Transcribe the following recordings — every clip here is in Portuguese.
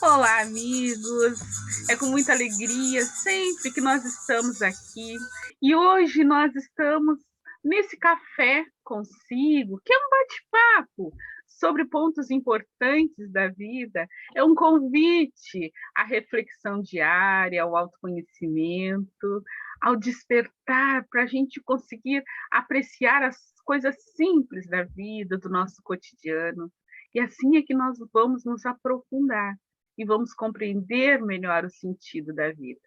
Olá, amigos! É com muita alegria sempre que nós estamos aqui. E hoje nós estamos nesse café consigo, que é um bate-papo sobre pontos importantes da vida. É um convite à reflexão diária, ao autoconhecimento, ao despertar para a gente conseguir apreciar as coisas simples da vida, do nosso cotidiano. E assim é que nós vamos nos aprofundar e vamos compreender melhor o sentido da vida.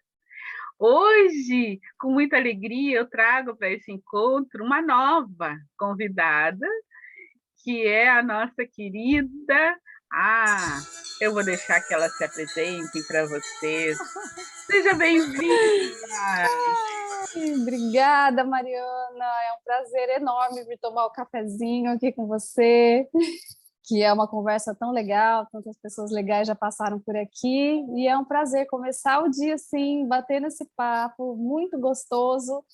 Hoje, com muita alegria, eu trago para esse encontro uma nova convidada, que é a nossa querida. Ah, eu vou deixar que ela se apresente para vocês. Seja bem-vinda! Ai, obrigada, Mariana. É um prazer enorme vir tomar o cafezinho aqui com você, que é uma conversa tão legal, tantas pessoas legais já passaram por aqui, e é um prazer começar o dia assim, bater nesse papo muito gostoso.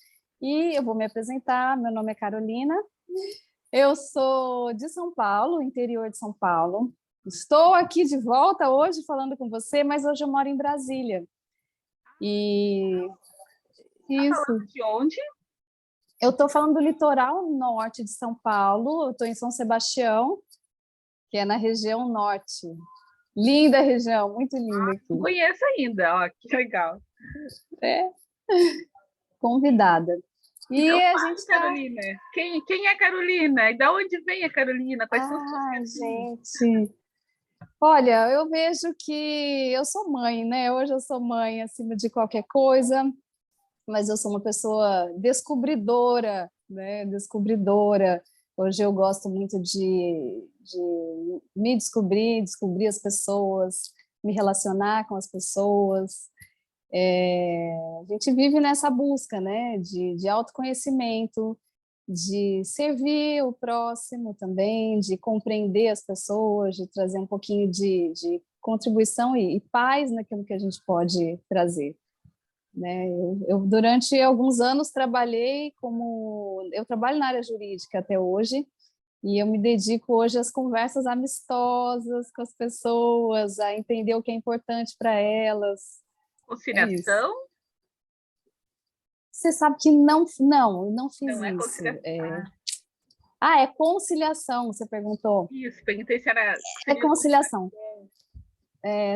E eu vou me apresentar, meu nome é Carolina, eu sou de São Paulo, interior de São Paulo. Estou aqui de volta hoje falando com você, mas hoje eu moro em Brasília. E Está isso. falando de onde? Eu estou falando do litoral norte de São Paulo, eu estou em São Sebastião, que é na região norte. Linda região, muito linda Não aqui. conheço ainda, ó, que legal. É convidada. Então, E a gente fale, está. Carolina. Quem é Carolina? E da onde vem a Carolina? Quais são os seus Ai, perfis? gente. Olha, eu vejo que eu sou mãe, né? Hoje eu sou mãe acima de qualquer coisa, mas eu sou uma pessoa descobridora, né? Descobridora. Hoje eu gosto muito de me descobrir, descobrir as pessoas, me relacionar com as pessoas. A gente vive nessa busca, né? De autoconhecimento, de servir o próximo também, de compreender as pessoas, de trazer um pouquinho de contribuição e paz naquilo que a gente pode trazer. Né? Durante alguns anos, eu trabalho na área jurídica até hoje, e eu me dedico hoje às conversas amistosas com as pessoas, a entender o que é importante para elas. É isso. Conciliação? Você sabe que não fiz Não é isso. conciliação. Ah, É conciliação, você perguntou. isso, perguntei se era, É seria conciliação.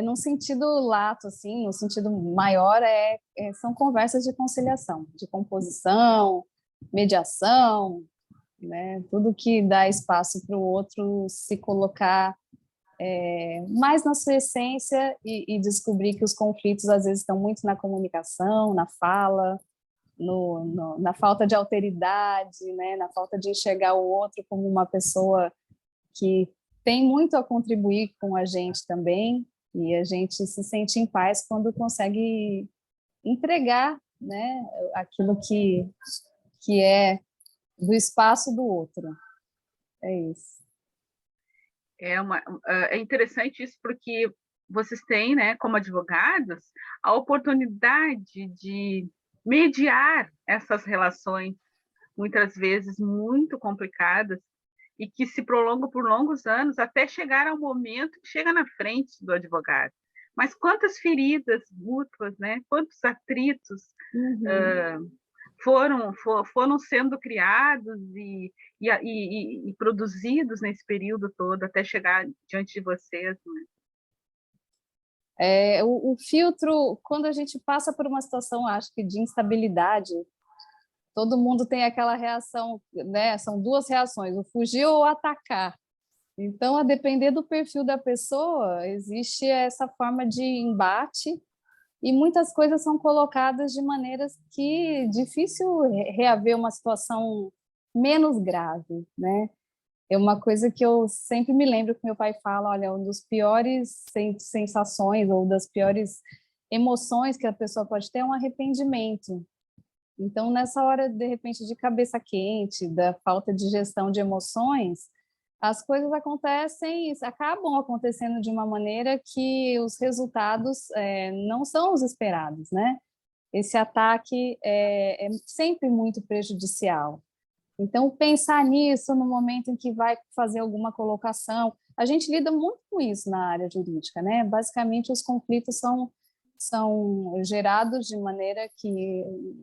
Num sentido lato, assim, no sentido maior, são conversas de conciliação, de composição, mediação, né? Tudo que dá espaço para o outro se colocar mais na sua essência e descobrir que os conflitos às vezes estão muito na comunicação, na fala, na falta de alteridade, né? Na falta de enxergar o outro como uma pessoa que tem muito a contribuir com a gente também, e a gente se sente em paz quando consegue entregar, né, aquilo que é do espaço do outro. É isso. é interessante isso porque vocês têm, né, como advogados, a oportunidade de mediar essas relações, muitas vezes muito complicadas, e que se prolongam por longos anos até chegar ao momento que chega na frente do advogado. Mas quantas feridas mútuas, né? Quantos atritos Uhum. uh, foram sendo criados e produzidos nesse período todo até chegar diante de vocês, né? O filtro, quando a gente passa por uma situação, acho que de instabilidade, todo mundo tem aquela reação, né? São duas reações, o fugir ou o atacar. Então, a depender do perfil da pessoa, existe essa forma de embate e muitas coisas são colocadas de maneiras que é difícil reaver uma situação menos grave, né? É uma coisa que eu sempre me lembro que meu pai fala, olha, uma das piores sensações ou das piores emoções que a pessoa pode ter é um arrependimento. Então, nessa hora, de repente, de cabeça quente, da falta de gestão de emoções, as coisas acontecem, acabam acontecendo de uma maneira que os resultados não são os esperados, né? Esse ataque é sempre muito prejudicial. Então, pensar nisso no momento em que vai fazer alguma colocação, a gente lida muito com isso na área jurídica, né? Basicamente, os conflitos são gerados de maneira que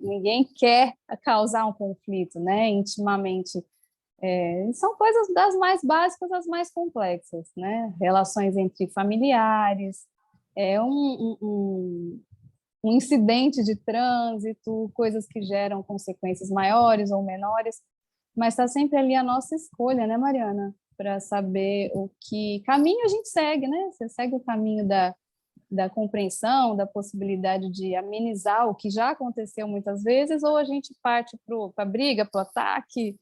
ninguém quer causar um conflito, né? Intimamente. São coisas das mais básicas às mais complexas, né? Relações entre familiares, um incidente de trânsito, coisas que geram consequências maiores ou menores, mas está sempre ali a nossa escolha, né, Mariana? Para saber o que caminho a gente segue, né? Você segue o caminho da compreensão, da possibilidade de amenizar o que já aconteceu muitas vezes, ou a gente parte para a briga, para o ataque,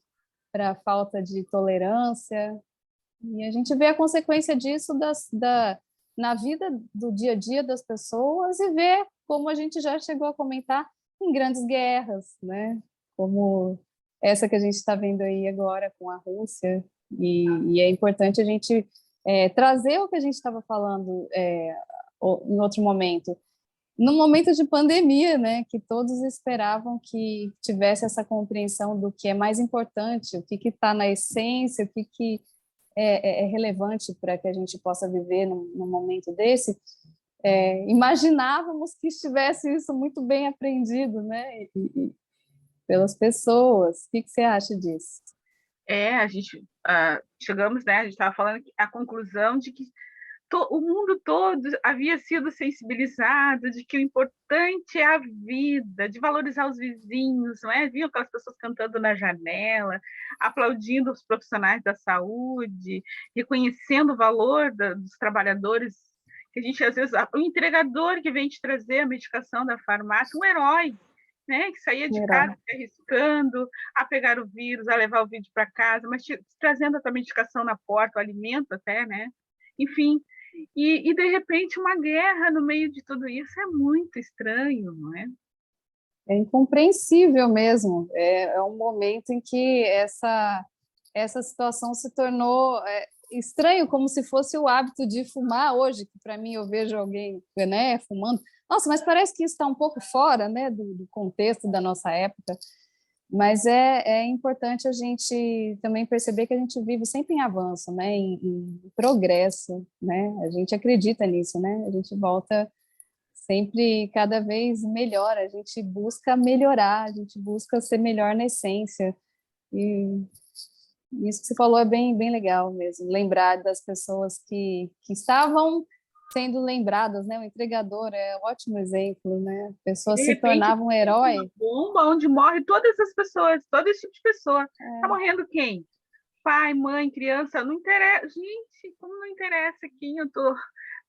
para a falta de tolerância. E a gente vê a consequência disso na vida do dia a dia das pessoas e vê, como a gente já chegou a comentar, em grandes guerras, né? Como essa que a gente está vendo aí agora com a Rússia. E é importante a gente trazer o que a gente estava falando em outro momento. No momento de pandemia, né, que todos esperavam que tivesse essa compreensão do que é mais importante, o que está na essência, o que é relevante para que a gente possa viver num momento desse, imaginávamos que estivesse isso muito bem aprendido, né, pelas pessoas. O que você acha disso? A gente chegamos, né? A gente estava falando à conclusão de que o mundo todo havia sido sensibilizado de que o importante é a vida, de valorizar os vizinhos, não é? Viam aquelas pessoas cantando na janela, aplaudindo os profissionais da saúde, reconhecendo o valor dos trabalhadores, que a gente, às vezes, o entregador que vem te trazer a medicação da farmácia, um herói, né, que saía de casa se arriscando a pegar o vírus, a levar o vírus para casa, mas trazendo a tua medicação na porta, o alimento até, né? Enfim, e de repente uma guerra no meio de tudo isso é muito estranho, não é? É incompreensível mesmo. É um momento em que essa situação se tornou estranho, como se fosse o hábito de fumar hoje, que para mim eu vejo alguém, né, fumando. Nossa, mas parece que isso está um pouco fora, né, do contexto da nossa época. Mas é importante a gente também perceber que a gente vive sempre em avanço, né, em progresso, né? A gente acredita nisso, né? A gente volta sempre cada vez melhor, a gente busca melhorar, a gente busca ser melhor na essência. E isso que você falou é bem, bem legal mesmo, lembrar das pessoas que estavam sendo lembradas, né? O entregador é um ótimo exemplo, né? Pessoas De se repente, tornavam um herói. uma bomba onde morre todas as pessoas, todo esse tipo de pessoa. Está morrendo quem? Pai, mãe, criança, não interessa. Gente, como não interessa quem eu tô,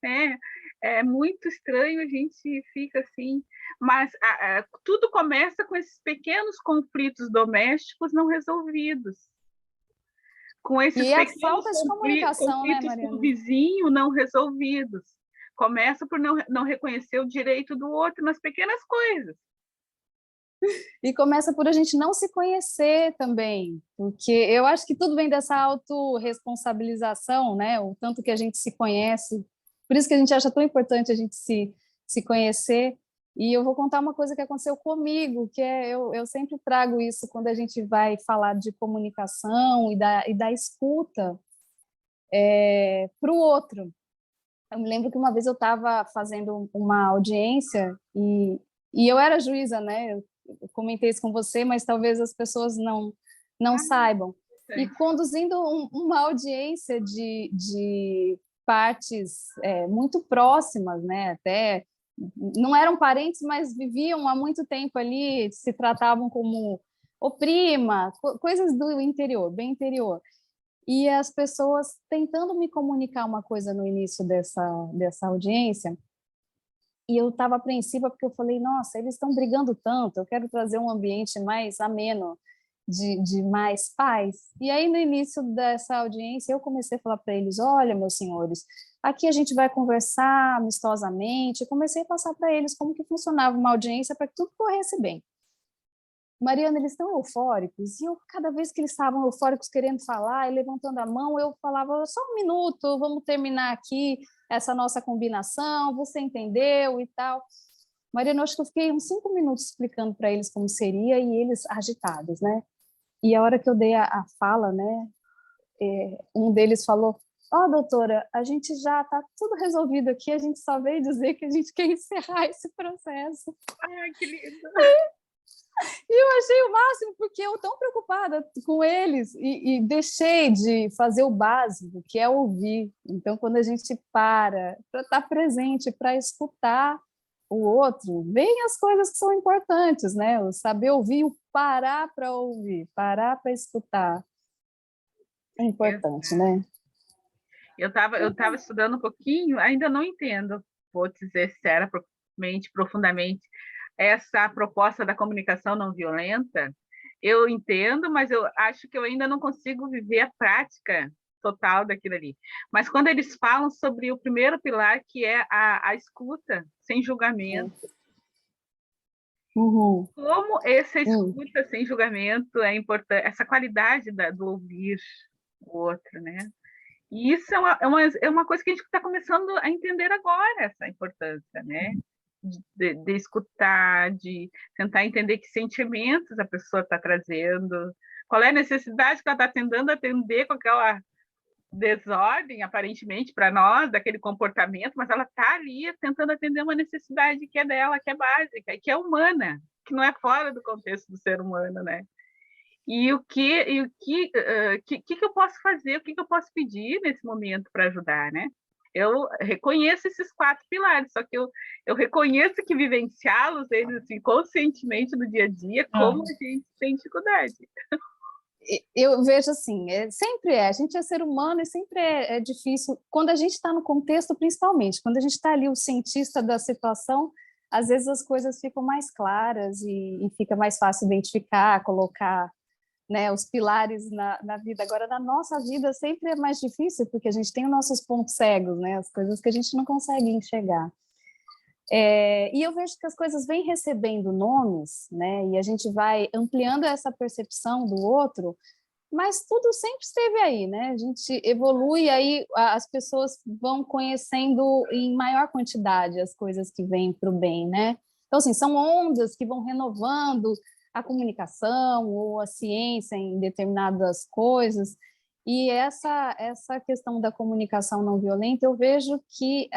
né? É muito estranho, a gente fica assim, mas tudo começa com esses pequenos conflitos domésticos não resolvidos, com esses E a pequenos falta de comunicação, né, conflitos com o Mariana? vizinho não resolvidos. Começa por não reconhecer o direito do outro nas pequenas coisas. E começa por a gente não se conhecer também, porque eu acho que tudo vem dessa autorresponsabilização, né? O tanto que a gente se conhece. Por isso que a gente acha tão importante a gente se conhecer. E eu vou contar uma coisa que aconteceu comigo, que eu sempre trago isso quando a gente vai falar de comunicação e da escuta para o outro. Eu me lembro que uma vez eu estava fazendo uma audiência e eu era juíza, né? Eu comentei isso com você, mas talvez as pessoas não saibam. E conduzindo uma audiência de partes muito próximas, né? Até não eram parentes, mas viviam há muito tempo ali, se tratavam como o prima, coisas do interior, bem interior. E as pessoas tentando me comunicar uma coisa no início dessa audiência, e eu estava apreensiva porque eu falei, nossa, eles estão brigando tanto, eu quero trazer um ambiente mais ameno, de mais paz. E aí, no início dessa audiência, eu comecei a falar para eles, olha, meus senhores, aqui a gente vai conversar amistosamente. Eu comecei a passar para eles como que funcionava uma audiência para que tudo corresse bem. Mariana, eles estão eufóricos, e eu, cada vez que eles estavam eufóricos querendo falar e levantando a mão, eu falava, só um minuto, vamos terminar aqui essa nossa combinação, você entendeu e tal. Mariana, eu acho que eu fiquei uns 5 minutos explicando para eles como seria, e eles agitados, né? E a hora que eu dei a fala, né, um deles falou, ó, doutora, a gente já está tudo resolvido aqui, a gente só veio dizer que a gente quer encerrar esse processo. Ai, que lindo! E eu achei o máximo, porque eu tão preocupada com eles e deixei de fazer o básico, que é ouvir. Então, quando a gente para estar presente, para escutar o outro, vem as coisas que são importantes, né? O saber ouvir, o parar para ouvir, parar para escutar. É importante, né? Eu tava estudando um pouquinho, ainda não entendo, vou dizer sinceramente, profundamente, essa proposta da comunicação não violenta. Eu entendo, mas eu acho que eu ainda não consigo viver a prática total daquilo ali. Mas quando eles falam sobre o primeiro pilar, que é a escuta, sem julgamento, Uhum. como essa escuta sem julgamento é importante, essa qualidade do ouvir o outro, né? E isso é uma coisa que a gente está começando a entender agora, essa importância, né? De escutar, de tentar entender que sentimentos a pessoa está trazendo, qual é a necessidade que ela está tentando atender com aquela desordem, aparentemente, para nós, daquele comportamento, mas ela está ali tentando atender uma necessidade que é dela, que é básica, que é humana, que não é fora do contexto do ser humano, né? Que eu posso fazer, o que eu posso pedir nesse momento para ajudar, né? Eu reconheço esses 4 pilares, só que eu reconheço que vivenciá-los, eles assim, conscientemente no dia a dia, como a gente tem dificuldade. Eu vejo assim, sempre a gente é ser humano e sempre é difícil, quando a gente está no contexto, principalmente, quando a gente está ali o cientista da situação, às vezes as coisas ficam mais claras e fica mais fácil identificar, colocar, né, os pilares na vida. Agora, na nossa vida sempre é mais difícil, porque a gente tem os nossos pontos cegos, né, as coisas que a gente não consegue enxergar. E eu vejo que as coisas vêm recebendo nomes, né, e a gente vai ampliando essa percepção do outro, mas tudo sempre esteve aí, né? A gente evolui, aí as pessoas vão conhecendo em maior quantidade as coisas que vêm para o bem, né? Então, assim, são ondas que vão renovando a comunicação ou a ciência em determinadas coisas, e essa questão da comunicação não violenta, eu vejo que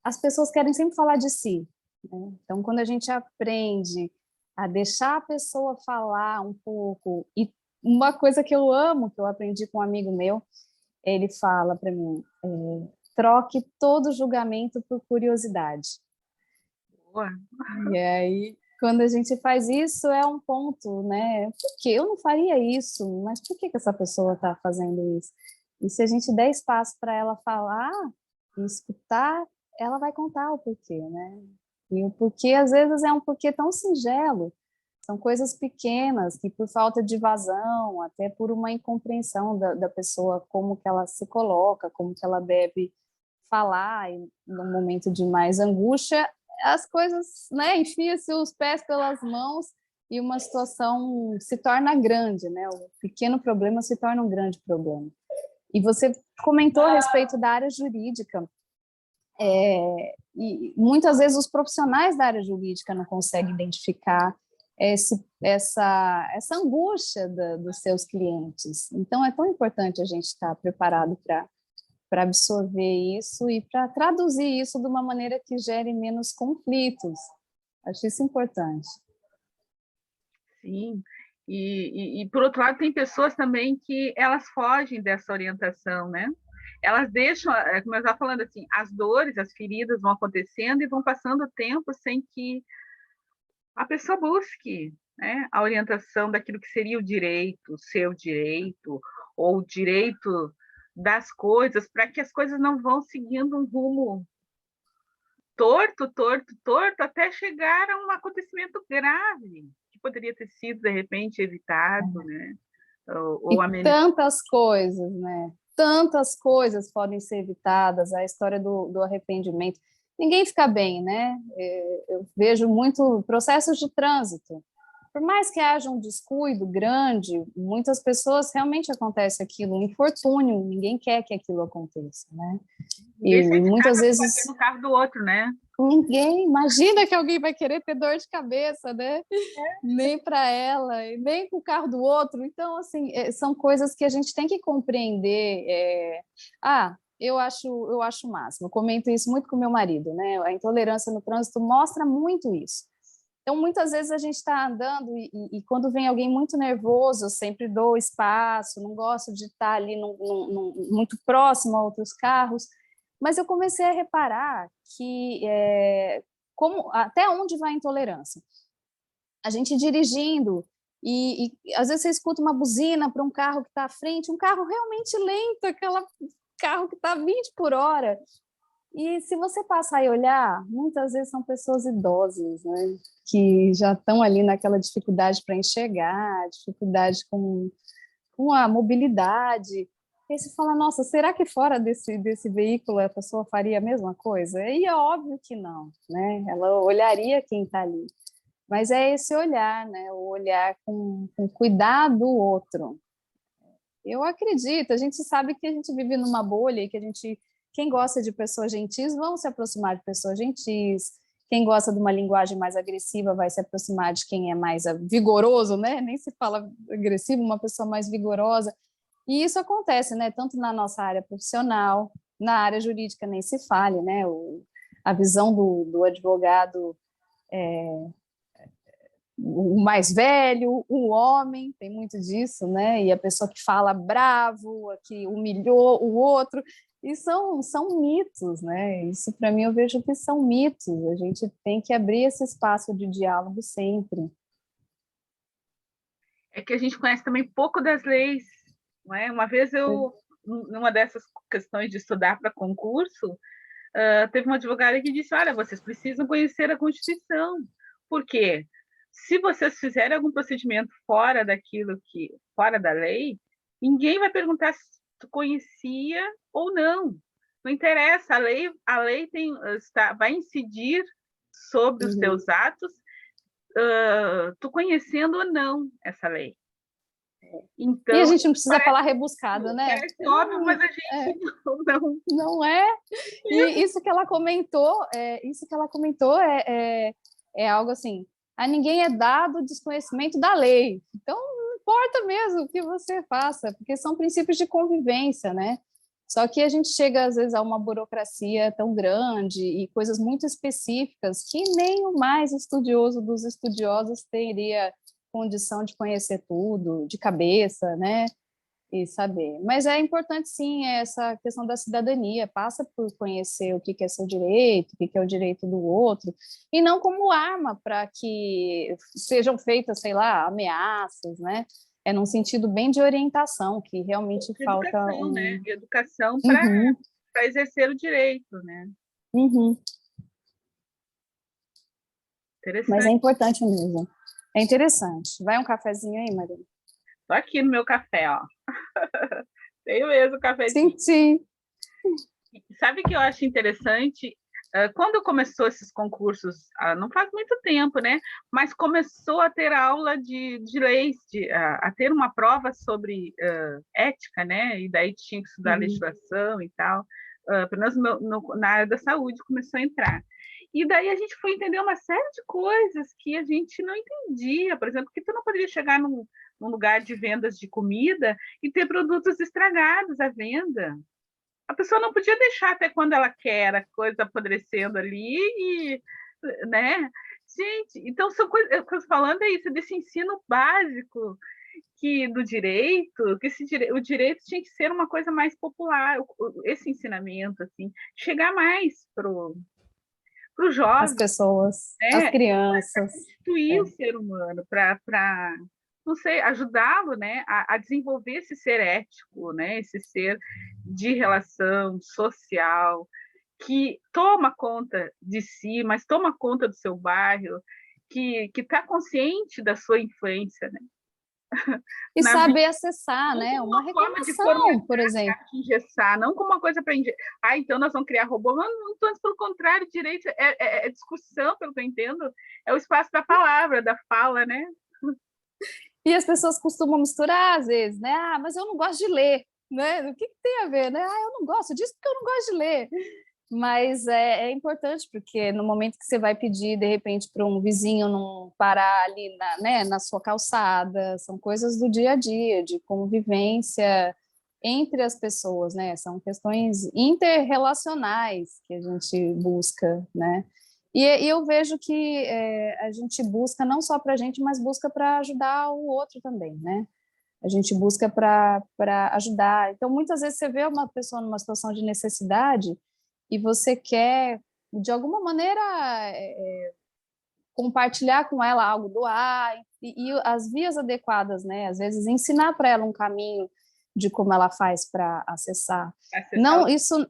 as pessoas querem sempre falar de si, né? Então, quando a gente aprende a deixar a pessoa falar um pouco, e uma coisa que eu amo, que eu aprendi com um amigo meu, ele fala para mim, troque todo julgamento por curiosidade. Boa. E aí, quando a gente faz isso, é um ponto, né? Por que eu não faria isso? Mas por que essa pessoa está fazendo isso? E se a gente der espaço para ela falar e escutar, ela vai contar o porquê, né? E o porquê, às vezes, é um porquê tão singelo. São coisas pequenas que, por falta de vazão, até por uma incompreensão da pessoa, como que ela se coloca, como que ela deve falar, e num momento de mais angústia, as coisas, né, enfia-se os pés pelas mãos e uma situação se torna grande, né? O pequeno problema se torna um grande problema. E você comentou a respeito da área jurídica. E muitas vezes os profissionais da área jurídica não conseguem identificar essa angústia dos seus clientes. Então, é tão importante a gente estar preparado para absorver isso e para traduzir isso de uma maneira que gere menos conflitos. Acho isso importante. Sim. Por outro lado, tem pessoas também que elas fogem dessa orientação, né? Elas deixam, como eu estava falando assim, as dores, as feridas vão acontecendo e vão passando o tempo sem que a pessoa busque, né, a orientação daquilo que seria o direito, o seu direito, ou o direito das coisas, para que as coisas não vão seguindo um rumo torto, até chegar a um acontecimento grave, que poderia ter sido, de repente, evitado, né? Ou tantas coisas, né? Tantas coisas podem ser evitadas, a história do arrependimento. Ninguém fica bem, né? Eu vejo muito processos de trânsito. Por mais que haja um descuido grande, muitas pessoas realmente acontece aquilo, um infortúnio, ninguém quer que aquilo aconteça, né? Ninguém sai de muitas casa vezes no carro do outro, né? Ninguém, imagina que alguém vai querer ter dor de cabeça, né? Nem para ela, e nem para o carro do outro. Então, assim, são coisas que a gente tem que compreender. Eu acho o máximo. Eu comento isso muito com meu marido, né? A intolerância no trânsito mostra muito isso. Então, muitas vezes a gente está andando e quando vem alguém muito nervoso, eu sempre dou espaço, não gosto de estar ali muito próximo a outros carros, mas eu comecei a reparar que até onde vai a intolerância? A gente dirigindo e às vezes você escuta uma buzina para um carro que está à frente, um carro realmente lento, aquele carro que está 20 por hora. E se você passar e olhar, muitas vezes são pessoas idosas, né? Que já estão ali naquela dificuldade para enxergar, dificuldade com a mobilidade. E aí você fala, nossa, será que fora desse veículo a pessoa faria a mesma coisa? E é óbvio que não, né? Ela olharia quem está ali. Mas é esse olhar, né? O olhar com cuidar do outro. Eu acredito, a gente sabe que a gente vive numa bolha e que quem gosta de pessoas gentis vão se aproximar de pessoas gentis, quem gosta de uma linguagem mais agressiva vai se aproximar de quem é mais vigoroso, né? Nem se fala agressivo, uma pessoa mais vigorosa. E isso acontece, né? Tanto na nossa área profissional, na área jurídica nem se fale, né? A visão do advogado, o mais velho, o homem, tem muito disso, né? E a pessoa que fala bravo, que humilhou o outro, e são mitos, né? Isso, para mim, eu vejo que são mitos. A gente tem que abrir esse espaço de diálogo sempre. É que a gente conhece também pouco das leis, não é? Uma vez numa dessas questões de estudar para concurso, teve uma advogada que disse, olha, vocês precisam conhecer a Constituição. Por quê? Se vocês fizerem algum procedimento fora fora da lei, ninguém vai perguntar se tu conhecia ou não. Não interessa, a lei vai incidir sobre os teus atos, tu conhendo ou não essa lei. Então, e a gente não precisa falar rebuscado, né? Parece óbvio, mas a gente não é. E isso que ela comentou, é algo assim, a ninguém é dado o desconhecimento da lei. Então, não importa mesmo o que você faça, porque são princípios de convivência, né? Só que a gente chega, às vezes, a uma burocracia tão grande e coisas muito específicas que nem o mais estudioso dos estudiosos teria condição de conhecer tudo, de cabeça, né? E saber. Mas é importante, sim, essa questão da cidadania, passa por conhecer o que é seu direito, o que é o direito do outro, e não como arma para que sejam feitas, sei lá, ameaças, né? É num sentido bem de orientação, que realmente falta educação, né? Educação para exercer o direito, né? Mas é importante mesmo. É interessante. Vai um cafezinho aí, Maria? Estou aqui no meu café, ó. Tenho mesmo cafezinho. Sim. Sabe o que eu acho interessante? Quando começou esses concursos, não faz muito tempo, né? Mas começou a ter aula de leis, a ter uma prova sobre ética, né? E daí tinha que estudar legislação e tal. Pelo menos na área da saúde começou a entrar. E daí a gente foi entender uma série de coisas que a gente não entendia. Por exemplo, que tu não poderia chegar num lugar de vendas de comida e ter produtos estragados à venda. A pessoa não podia deixar até quando ela quer a coisa apodrecendo ali, né? Gente, então são coisas que eu estou falando, é isso, desse ensino básico do direito, o direito tinha que ser uma coisa mais popular, esse ensinamento, assim, chegar mais para o jovem. As pessoas, as crianças. Constituir o ser humano, para não sei, ajudá-lo, né, a desenvolver esse ser ético, né, esse ser de relação social, que toma conta de si, mas toma conta do seu bairro, que está consciente da sua influência, né? E saber acessar, né? Uma reclamação, por exemplo. Engessar, não como uma coisa para então nós vamos criar robô, mas não, pelo contrário, direito é discussão, pelo que eu entendo, é o espaço da palavra, da fala, né? E as pessoas costumam misturar, às vezes, né? Mas eu não gosto de ler, né? O que tem a ver, né? Eu não gosto disso porque eu não gosto de ler. Mas é importante, porque no momento que você vai pedir, de repente, para um vizinho não parar ali né, na sua calçada, são coisas do dia a dia, de convivência entre as pessoas, né? São questões interrelacionais que a gente busca, né? E eu vejo que a gente busca não só para a gente, mas busca para ajudar o outro também, né? A gente busca para ajudar. Então, muitas vezes você vê uma pessoa numa situação de necessidade e você quer, de alguma maneira, compartilhar com ela algo, doar, e as vias adequadas, né? Às vezes, ensinar para ela um caminho de como ela faz para acessar. Não, isso...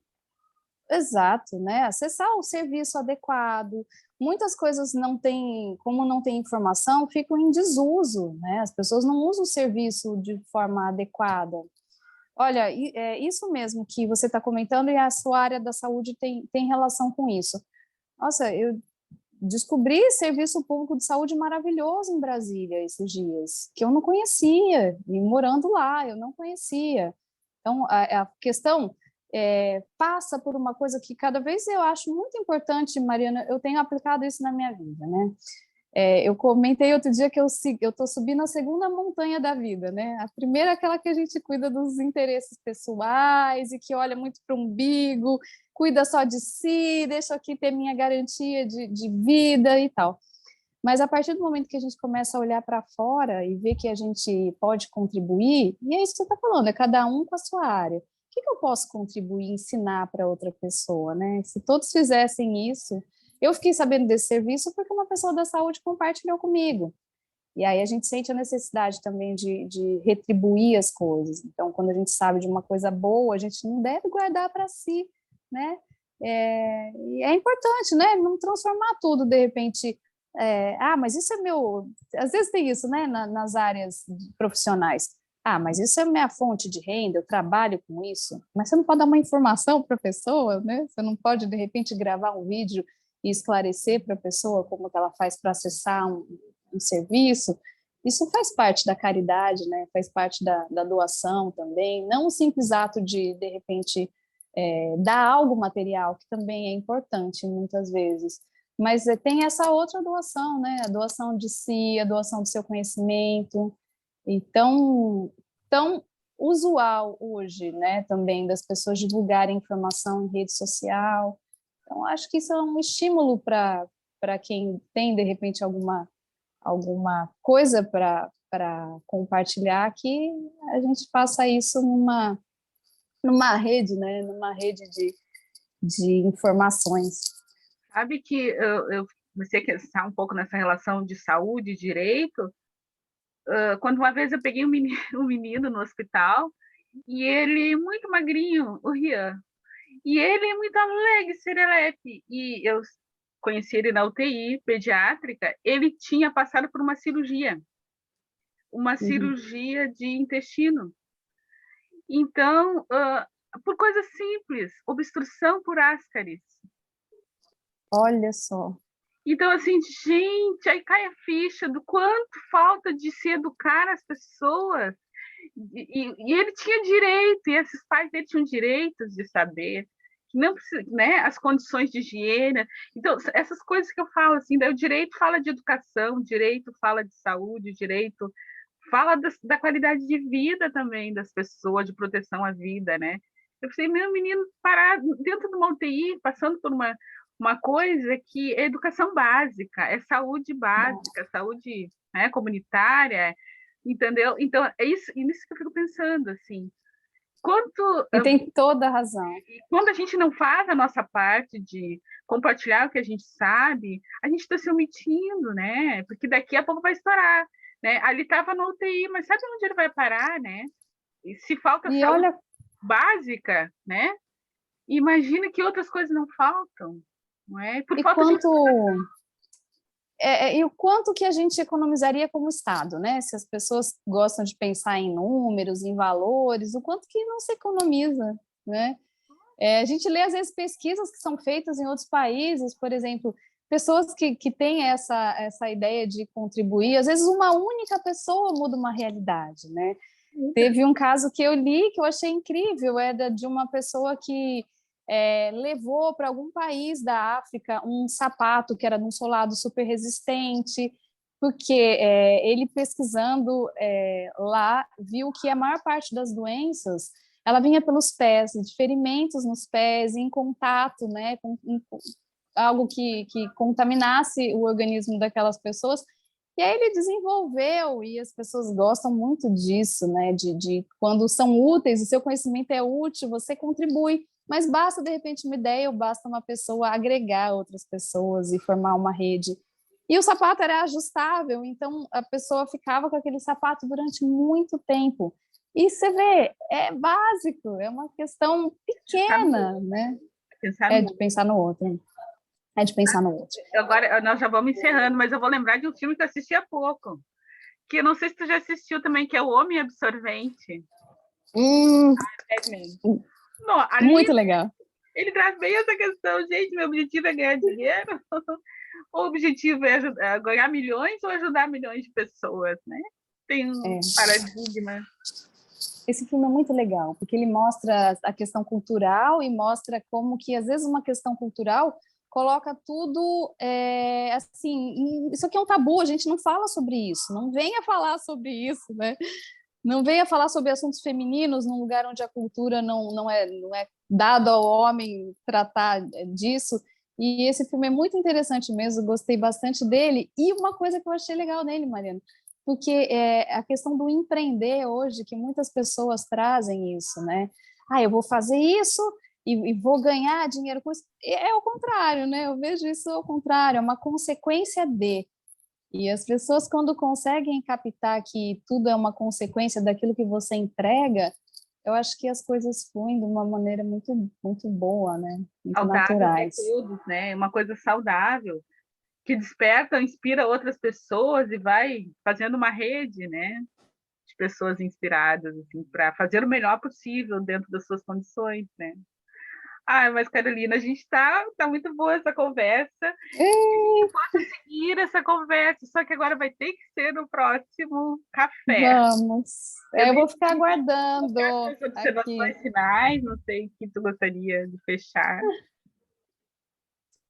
Exato, né? Acessar o serviço adequado. Muitas coisas não têm, como não tem informação, ficam em desuso, né? As pessoas não usam o serviço de forma adequada. Olha, é isso mesmo que você está comentando, e a sua área da saúde tem relação com isso. Nossa, eu descobri serviço público de saúde maravilhoso em Brasília esses dias, que eu não conhecia, e morando lá, eu não conhecia. Então, a questão passa por uma coisa que cada vez eu acho muito importante, Mariana, eu tenho aplicado isso na minha vida, né? Eu comentei outro dia que eu estou subindo a segunda montanha da vida, né? A primeira é aquela que a gente cuida dos interesses pessoais e que olha muito para o umbigo, cuida só de si, deixa aqui ter minha garantia de vida e tal. Mas a partir do momento que a gente começa a olhar para fora e ver que a gente pode contribuir, e é isso que você está falando, é cada um com a sua área. O que eu posso contribuir, ensinar para outra pessoa, né? Se todos fizessem isso, eu fiquei sabendo desse serviço porque uma pessoa da saúde compartilhou comigo. E aí a gente sente a necessidade também de retribuir as coisas. Então, quando a gente sabe de uma coisa boa, a gente não deve guardar para si, né? E é importante, né? Não transformar tudo, de repente... mas isso é meu... Às vezes tem isso, né? Nas áreas profissionais. Mas isso é minha fonte de renda, eu trabalho com isso. Mas você não pode dar uma informação para a pessoa, né? Você não pode, de repente, gravar um vídeo e esclarecer para a pessoa como que ela faz para acessar um serviço. Isso faz parte da caridade, né? Faz parte da doação também. Não o simples ato de repente, dar algo material, que também é importante muitas vezes. Mas tem essa outra doação, né? A doação de si, a doação do seu conhecimento. Então, tão usual hoje, né, também das pessoas divulgarem informação em rede social. Então, acho que isso é um estímulo para quem tem, de repente, alguma coisa para compartilhar, que a gente faça isso numa rede, né, numa rede de informações. Sabe que eu comecei a pensar um pouco nessa relação de saúde e direito, quando uma vez eu peguei um menino no hospital, e ele muito magrinho, o Rian, e ele muito alegre, serelepe, e eu conheci ele na UTI pediátrica. Ele tinha passado por uma cirurgia de intestino. Então, por coisas simples, obstrução por ascaris. Olha só. Então, assim, gente, aí cai a ficha do quanto falta de se educar as pessoas. E ele tinha direito, e esses pais dele tinham direitos de saber, que não precisa, né, as condições de higiene. Então, essas coisas que eu falo, assim, daí o direito fala de educação, o direito fala de saúde, o direito fala da qualidade de vida também das pessoas, de proteção à vida, né? Eu pensei, meu menino parado dentro de uma UTI, passando por uma coisa que é educação básica, é saúde básica, saúde, né, comunitária, entendeu? Então, é isso que eu fico pensando, assim. E tem toda a razão. Quando a gente não faz a nossa parte de compartilhar o que a gente sabe, a gente está se omitindo, né? Porque daqui a pouco vai estourar, né? Ali estava no UTI, mas sabe onde ele vai parar, né? E se falta saúde básica, né? Imagina que outras coisas não faltam, não é? Por falta de... E o quanto que a gente economizaria como Estado, né? Se as pessoas gostam de pensar em números, em valores, o quanto que não se economiza, né? A gente lê, às vezes, pesquisas que são feitas em outros países, por exemplo, pessoas que têm essa ideia de contribuir, às vezes uma única pessoa muda uma realidade, né? Teve um caso que eu li, que eu achei incrível, de uma pessoa que levou para algum país da África um sapato que era de um solado super resistente, porque ele pesquisando lá viu que a maior parte das doenças ela vinha pelos pés, de ferimentos nos pés, em contato, né, com algo que contaminasse o organismo daquelas pessoas. E aí ele desenvolveu, e as pessoas gostam muito disso, né, de quando são úteis, o seu conhecimento é útil, você contribui, mas basta, de repente, uma ideia, ou basta uma pessoa agregar outras pessoas e formar uma rede. E o sapato era ajustável, então a pessoa ficava com aquele sapato durante muito tempo. E você vê, é básico, é uma questão pequena, né? Pensar É no de pensar no outro. É de pensar no outro. Agora, nós já vamos encerrando, mas eu vou lembrar de um filme que eu assisti há pouco, que eu não sei se tu já assistiu também, que é O Homem Absorvente. Não, ali Muito legal. ele traz bem essa questão, gente, meu objetivo é ganhar dinheiro, o objetivo é ganhar milhões ou ajudar milhões de pessoas, né? Tem um paradigma. Esse filme é muito legal, porque ele mostra a questão cultural e mostra como que, às vezes, uma questão cultural coloca tudo, assim, isso aqui é um tabu, a gente não fala sobre isso, não venha falar sobre isso, né? Não venha falar sobre assuntos femininos num lugar onde a cultura não é dado ao homem tratar disso. E esse filme é muito interessante mesmo, gostei bastante dele. E uma coisa que eu achei legal nele, Mariana, porque a questão do empreender hoje, que muitas pessoas trazem isso, né? Eu vou fazer isso e vou ganhar dinheiro com isso. É o contrário, né? Eu vejo isso ao contrário, é uma consequência de. E as pessoas, quando conseguem captar que tudo é uma consequência daquilo que você entrega, eu acho que as coisas fluem de uma maneira muito, muito boa, né? Muito Saudável para naturais. todos, né? Uma coisa saudável, que desperta, inspira outras pessoas e vai fazendo uma rede, né? De pessoas inspiradas, assim, para fazer o melhor possível dentro das suas condições, né? Mas Carolina, a gente tá muito boa essa conversa. Eu posso seguir essa conversa, só que agora vai ter que ser no próximo café. Vamos. Eu vou ficar aguardando As observações aqui. finais, não sei o que tu gostaria de fechar.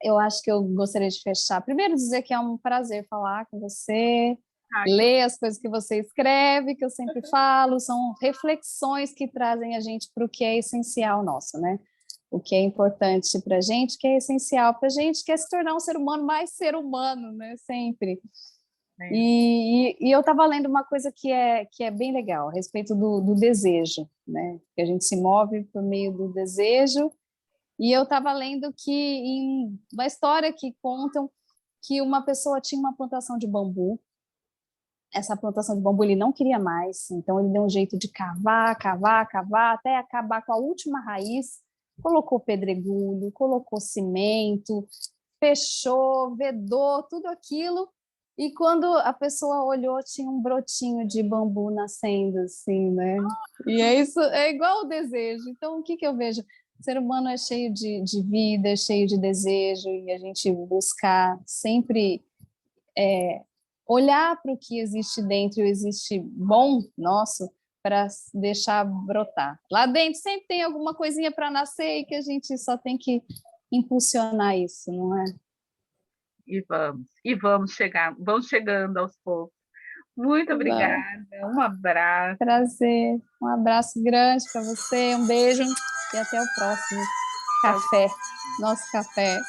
Eu acho que eu gostaria de fechar. Primeiro, dizer que é um prazer falar com você, Que... ler as coisas que você escreve, que eu sempre falo, são reflexões que trazem a gente para o que é essencial nosso, né? O que é importante para a gente, que é essencial para a gente, que é se tornar um ser humano mais ser humano, né? Sempre. E eu estava lendo uma coisa que é bem legal, a respeito do desejo, né? Que a gente se move por meio do desejo. E eu estava lendo que em uma história que contam que uma pessoa tinha uma plantação de bambu. Essa plantação de bambu ele não queria mais, então ele deu um jeito de cavar, cavar, cavar, até acabar com a última raiz. Colocou pedregulho, colocou cimento, fechou, vedou, tudo aquilo. E quando a pessoa olhou, tinha um brotinho de bambu nascendo, assim, né? E é isso, é igual o desejo. Então, o que eu vejo? O ser humano é cheio de vida, é cheio de desejo, e a gente buscar sempre olhar para o que existe dentro, existe bom nosso, para deixar brotar. Lá dentro sempre tem alguma coisinha para nascer e que a gente só tem que impulsionar isso, não é? E vamos chegar, vamos chegando aos poucos. Muito obrigada, um abraço. Prazer, um abraço grande para você, um beijo e até o próximo café, nosso café.